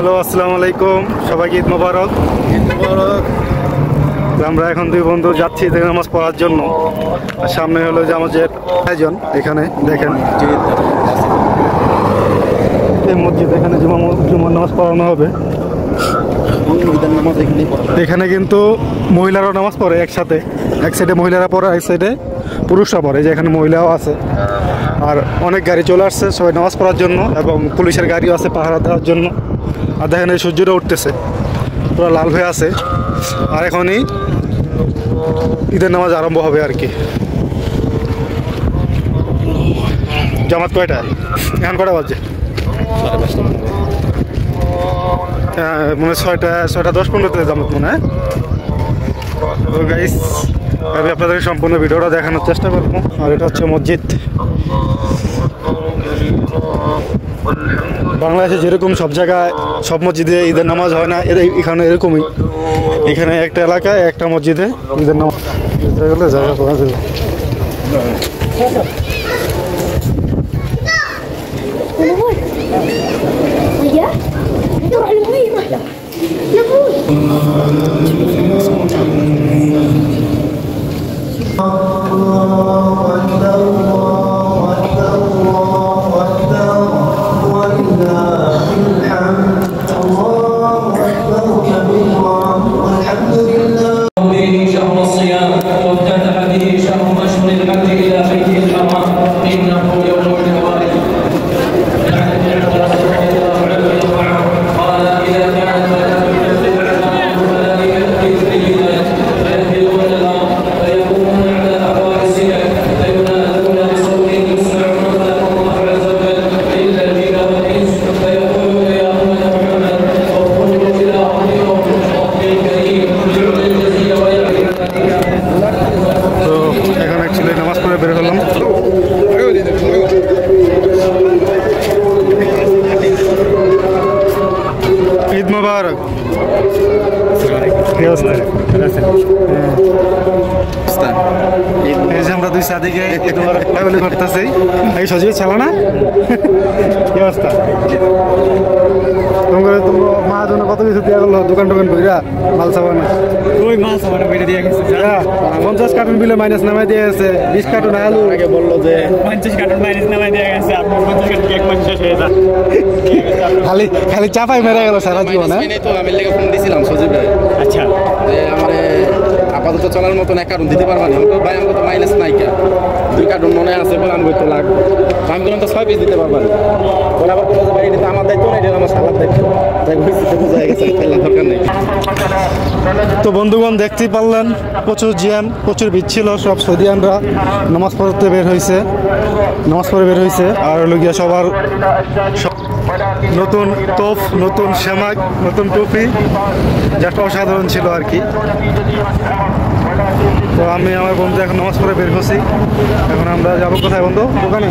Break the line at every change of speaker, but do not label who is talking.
Hello, আসসালামু আলাইকুম, সবাইকে ঈদ মোবারক। আমরা এখন দুই বন্ধু যাচ্ছি নামাজ পড়ার জন্য। সামনে হলো যে আমাদের আয়োজন, এখানে দেখেন এই মসজিদ, এখানে জুমার নামাজ পড়ানো হবে। এখানে কিন্তু মহিলারাও নামাজ পড়ে একসাথে, এক সাইডে মহিলারা পড়ে, এক সাইডে পুরুষরা পড়ে, যে এখানে মহিলাও আছে। আর অনেক গাড়ি চলে আসছে সবাই নামাজ পড়ার জন্য, এবং পুলিশের গাড়িও আছে পাহারা দেওয়ার জন্য। আর দেখেন এই সূর্যটা উঠতেছে, পুরো লাল হয়ে আছে। আর এখনই ঈদের নামাজ আরম্ভ হবে আর কি। জামাত কয়টায়? এখন কটা বাজে? মনে হয় 6:10-15 জামাত মনে হয়। তো গাইস, আমি আপনাদের সম্পূর্ণ ভিডিওটা দেখানোর চেষ্টা করবো। আর এটা হচ্ছে মসজিদ। বাংলাদেশে যেরকম সব জায়গায় সব মসজিদে ঈদের নামাজ হয় না, এখানে এরকমই। এখানে একটা এলাকায় একটা মসজিদে ঈদের নামাজ গেলে জায়গা পাওয়া যাবে। ঈদ মোবারক। এই যে আমরা দুই সাদিকে করতেছি, এই সজিব ছেলে না, কি অবস্থা? তোমার মা জন্য কত কিছু দিয়া গেলো, দোকান টোকান বইরা মাল চাবা না, ওই মাল চাবা না বইটা দিয়ে গেছে। 50 কার্টুন বিলে মাইনাস নামাই দিয়ে গেছে, 20 কার্টুন আলু আগে বললো যে 50 কার্টুন মাইনাস নামাই দিয়ে গেছে। আপনার 50 কার্টুন এক মাস শেষ হয়ে যায়, খালি খালি চাপাই মেরে গেল সারা জীবন।
তো আমি লেগে ফোন দিয়েছিলাম সজিব ভাই,
আচ্ছা
যে আমার আপাতত চলার মতন এক কার্টুন দিতে পারবা না। ভাই আমার তো মাইনাস নাই, 2 কার্টুন মনে আছে বলে আমি তো লাগবে। আমি বললাম তো 6 পিস দিতে পারবা না, বলে আবার বলে ভাই এটা আমার দায়িত্ব না, এটা আমার সালার দায়িত্ব। তাই বোঝা গেছে খেলার দরকার নেই।
তো বন্ধুগণ, দেখতেই পারলেন প্রচুর জ্যাম, প্রচুর ভিড় ছিল। সব সৌদিয়ানরা নামাজ পড়তে বের হয়েছে, নামাজ পড়ে বের হয়েছে। আর হলো গিয়া সবার নতুন তোপ, নতুন শ্যামাক, নতুন টুপি, যেটা অসাধারণ ছিল আর কি। তো আমি আমার বন্ধু এখন নামাজ পড়ে বের করছি। এখন আমরা যাবো কোথায় বন্ধু? দোকানে।